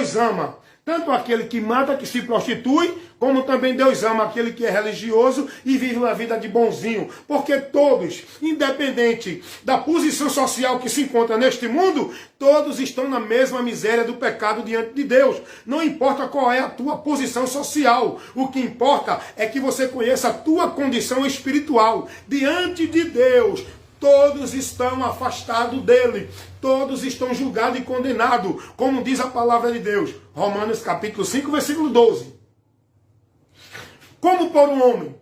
Deus ama tanto aquele que mata, que se prostitui, como também Deus ama aquele que é religioso e vive uma vida de bonzinho. Porque todos, independente da posição social que se encontra neste mundo, todos estão na mesma miséria do pecado diante de Deus. Não importa qual é a tua posição social. O que importa é que você conheça a tua condição espiritual. Diante de Deus, todos estão afastados dele. Todos estão julgados e condenados, como diz a palavra de Deus. Romanos capítulo 5, versículo 12. Como por um homem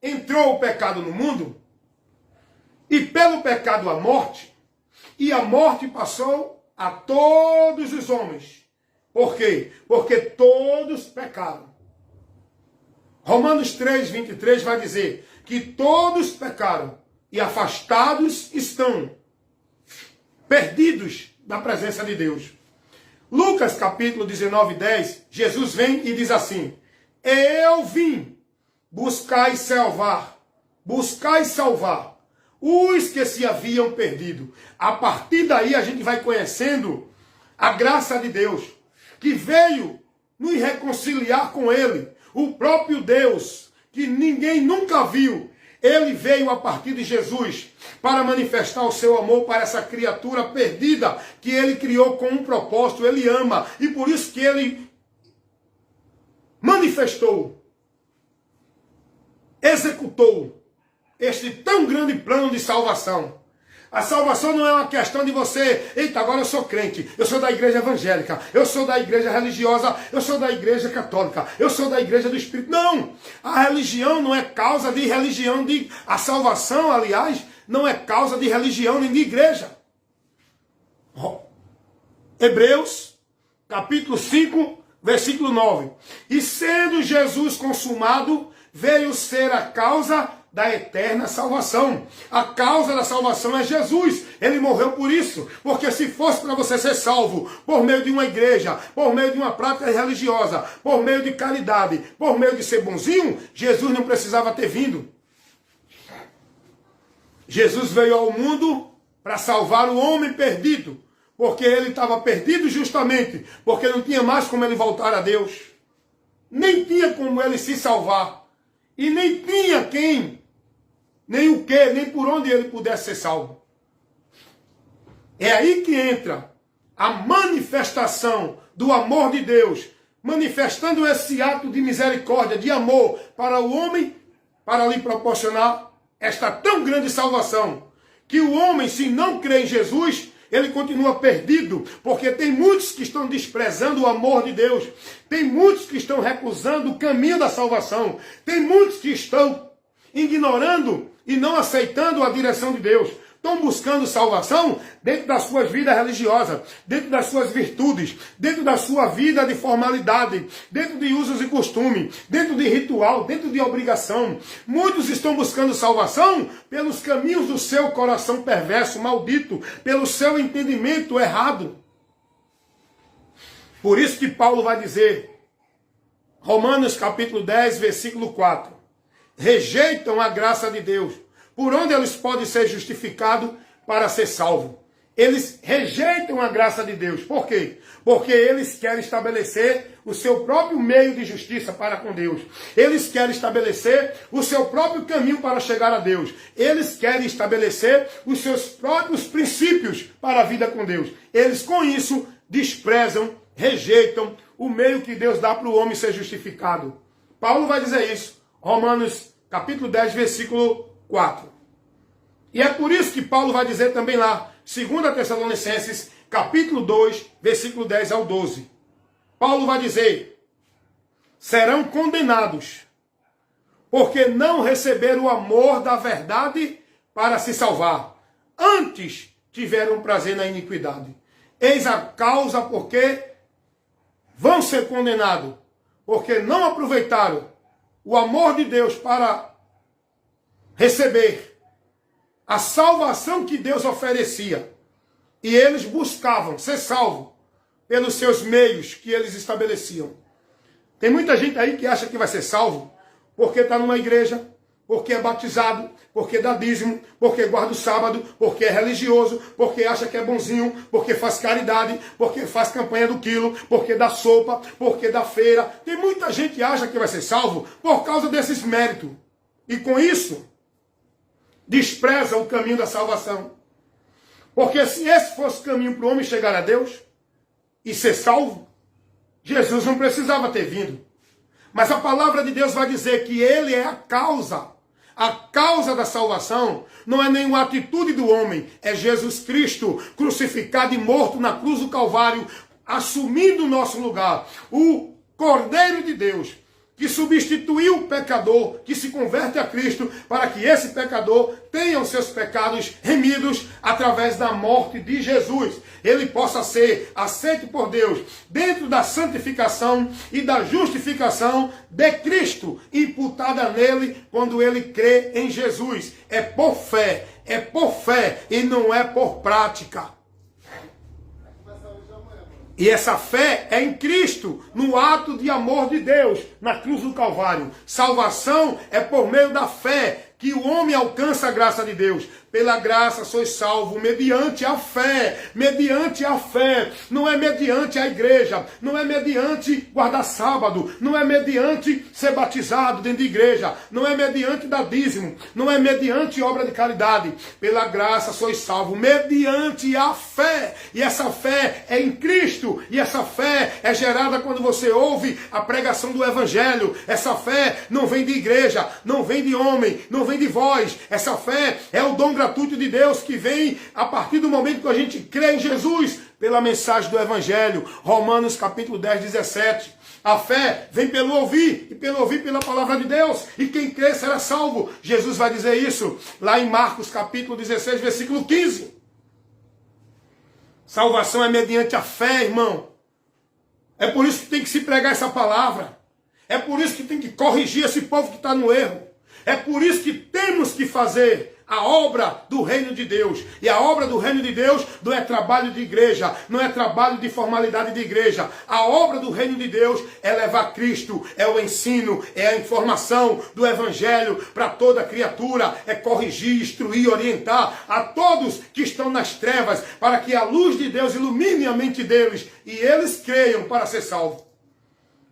entrou o pecado no mundo, e pelo pecado a morte, e a morte passou a todos os homens. Por quê? Porque todos pecaram. Romanos 3, 23 vai dizer que todos pecaram e afastados estão, perdidos da presença de Deus. Lucas capítulo 19, 10, Jesus vem e diz assim: eu vim buscar e salvar os que se haviam perdido. A partir daí a gente vai conhecendo a graça de Deus, que veio nos reconciliar com Ele. O próprio Deus, que ninguém nunca viu, Ele veio a partir de Jesus para manifestar o seu amor para essa criatura perdida que Ele criou com um propósito. Ele ama, e por isso que Ele manifestou, executou este tão grande plano de salvação. A salvação não é uma questão de você, eita, agora eu sou crente, eu sou da igreja evangélica, eu sou da igreja religiosa, eu sou da igreja católica, eu sou da igreja do Espírito. Não! A religião não é causa de religião, a salvação, aliás, não é causa de religião nem de igreja. Hebreus, capítulo 5, versículo 9. E sendo Jesus consumado, veio ser a causa da eterna salvação. A causa da salvação é Jesus. Ele morreu por isso. Porque se fosse para você ser salvo por meio de uma igreja, por meio de uma prática religiosa, por meio de caridade, por meio de ser bonzinho, Jesus não precisava ter vindo. Jesus veio ao mundo para salvar o homem perdido. Porque ele estava perdido justamente porque não tinha mais como ele voltar a Deus. Nem tinha como ele se salvar. E nem tinha quem, nem o que, nem por onde ele pudesse ser salvo. É aí que entra a manifestação do amor de Deus, manifestando esse ato de misericórdia, de amor para o homem, para lhe proporcionar esta tão grande salvação, que o homem, se não crê em Jesus, ele continua perdido, porque tem muitos que estão desprezando o amor de Deus. Tem muitos que estão recusando o caminho da salvação. Tem muitos que estão ignorando e não aceitando a direção de Deus. Estão buscando salvação dentro das suas vidas religiosas, dentro das suas virtudes, dentro da sua vida de formalidade, dentro de usos e costumes, dentro de ritual, dentro de obrigação. Muitos estão buscando salvação pelos caminhos do seu coração perverso, maldito, pelo seu entendimento errado. Por isso que Paulo vai dizer, Romanos capítulo 10, versículo 4, rejeitam a graça de Deus. Por onde eles podem ser justificados para ser salvos? Eles rejeitam a graça de Deus. Por quê? Porque eles querem estabelecer o seu próprio meio de justiça para com Deus. Eles querem estabelecer o seu próprio caminho para chegar a Deus. Eles querem estabelecer os seus próprios princípios para a vida com Deus. Eles, com isso, desprezam, rejeitam o meio que Deus dá para o homem ser justificado. Paulo vai dizer isso. Romanos capítulo 10, versículo 4. E é por isso que Paulo vai dizer também lá, 2 Tessalonicenses, capítulo 2, versículo 10 ao 12. Paulo vai dizer, serão condenados, porque não receberam o amor da verdade para se salvar. Antes tiveram prazer na iniquidade. Eis a causa porque vão ser condenados, porque não aproveitaram o amor de Deus para receber a salvação que Deus oferecia. E eles buscavam ser salvos pelos seus meios que eles estabeleciam. Tem muita gente aí que acha que vai ser salvo porque está numa igreja, porque é batizado, porque dá dízimo, porque guarda o sábado, porque é religioso, porque acha que é bonzinho, porque faz caridade, porque faz campanha do quilo, porque dá sopa, porque dá feira. Tem muita gente que acha que vai ser salvo por causa desses méritos. E com isso, despreza o caminho da salvação. Porque se esse fosse o caminho para o homem chegar a Deus e ser salvo, Jesus não precisava ter vindo. Mas a palavra de Deus vai dizer que ele é a causa. A causa da salvação não é nenhuma atitude do homem, é Jesus Cristo crucificado e morto na cruz do Calvário, assumindo o nosso lugar. O Cordeiro de Deus, que substituiu o pecador, que se converte a Cristo, para que esse pecador tenha os seus pecados remidos através da morte de Jesus. Ele possa ser aceito por Deus dentro da santificação e da justificação de Cristo, imputada nele quando ele crê em Jesus. É por fé e não é por prática. E essa fé é em Cristo, no ato de amor de Deus, na cruz do Calvário. Salvação é por meio da fé que o homem alcança a graça de Deus. Pela graça sois salvo, mediante a fé. Mediante a fé. Não é mediante a igreja. Não é mediante guardar sábado. Não é mediante ser batizado dentro de igreja. Não é mediante dar dízimo. Não é mediante obra de caridade. Pela graça sois salvo, mediante a fé. E essa fé é em Cristo. E essa fé é gerada quando você ouve a pregação do Evangelho. Essa fé não vem de igreja, não vem de homem, não vem de vós. Essa fé é o dom gratuito de Deus que vem a partir do momento que a gente crê em Jesus pela mensagem do Evangelho. Romanos capítulo 10, 17. A fé vem pelo ouvir, e pelo ouvir pela palavra de Deus. E quem crê será salvo. Jesus vai dizer isso lá em Marcos capítulo 16, versículo 15. Salvação é mediante a fé, irmão. É por isso que tem que se pregar essa palavra. É por isso que tem que corrigir esse povo que está no erro. É por isso que temos que fazer a obra do reino de Deus. E a obra do reino de Deus não é trabalho de igreja, não é trabalho de formalidade de igreja. A obra do reino de Deus é levar Cristo, é o ensino, é a informação do Evangelho para toda criatura, é corrigir, instruir, orientar a todos que estão nas trevas, para que a luz de Deus ilumine a mente deles e eles creiam para ser salvos.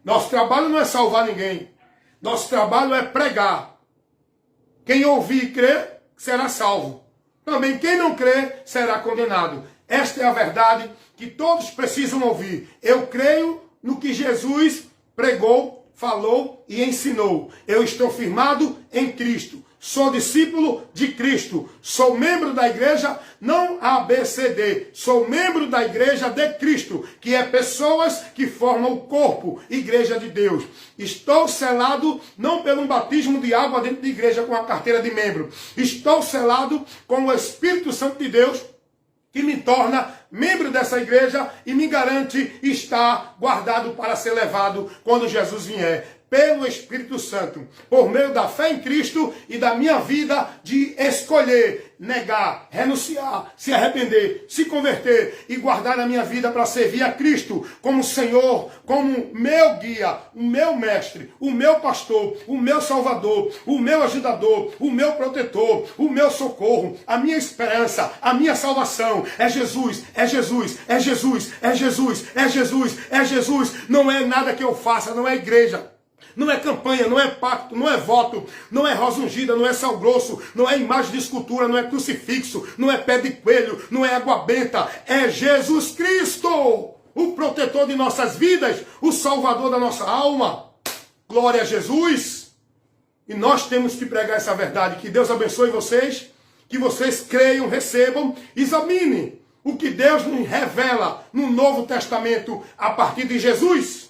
Nosso trabalho não é salvar ninguém. Nosso trabalho é pregar. Quem ouvir e crer será salvo. Também quem não crer será condenado. Esta é a verdade que todos precisam ouvir. Eu creio no que Jesus pregou, falou e ensinou. Eu estou firmado em Cristo. Sou discípulo de Cristo. Sou membro da igreja, não ABCD. Sou membro da igreja de Cristo, que é pessoas que formam o corpo, igreja de Deus. Estou selado não pelo batismo de água dentro de igreja com a carteira de membro. Estou selado com o Espírito Santo de Deus, que me torna membro dessa igreja e me garante estar guardado para ser levado quando Jesus vier. Pelo Espírito Santo, por meio da fé em Cristo e da minha vida de escolher, negar, renunciar, se arrepender, se converter e guardar a minha vida para servir a Cristo como Senhor, como meu guia, o meu mestre, o meu pastor, o meu salvador, o meu ajudador, o meu protetor, o meu socorro, a minha esperança, a minha salvação. É Jesus, é Jesus, é Jesus, é Jesus, é Jesus, é Jesus. Não é nada que eu faça, não é igreja. Não é campanha, não é pacto, não é voto, não é rosa ungida, não é sal grosso, não é imagem de escultura, não é crucifixo, não é pé de coelho, não é água benta. É Jesus Cristo, o protetor de nossas vidas, o salvador da nossa alma. Glória a Jesus. E nós temos que pregar essa verdade. Que Deus abençoe vocês, que vocês creiam, recebam, examinem o que Deus nos revela no Novo Testamento a partir de Jesus,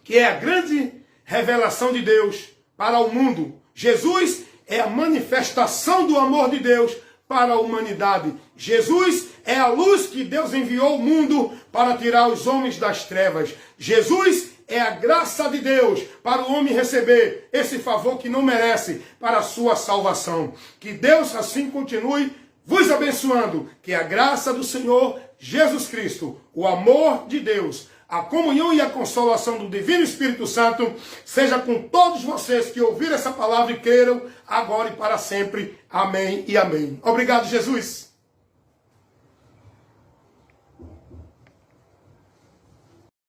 que é a grande revelação de Deus para o mundo. Jesus é a manifestação do amor de Deus para a humanidade. Jesus é a luz que Deus enviou ao mundo para tirar os homens das trevas. Jesus é a graça de Deus para o homem receber esse favor que não merece para a sua salvação. Que Deus assim continue vos abençoando. Que a graça do Senhor Jesus Cristo, o amor de Deus, a comunhão e a consolação do Divino Espírito Santo seja com todos vocês que ouviram essa palavra e queiram agora e para sempre. Amém e amém. Obrigado, Jesus.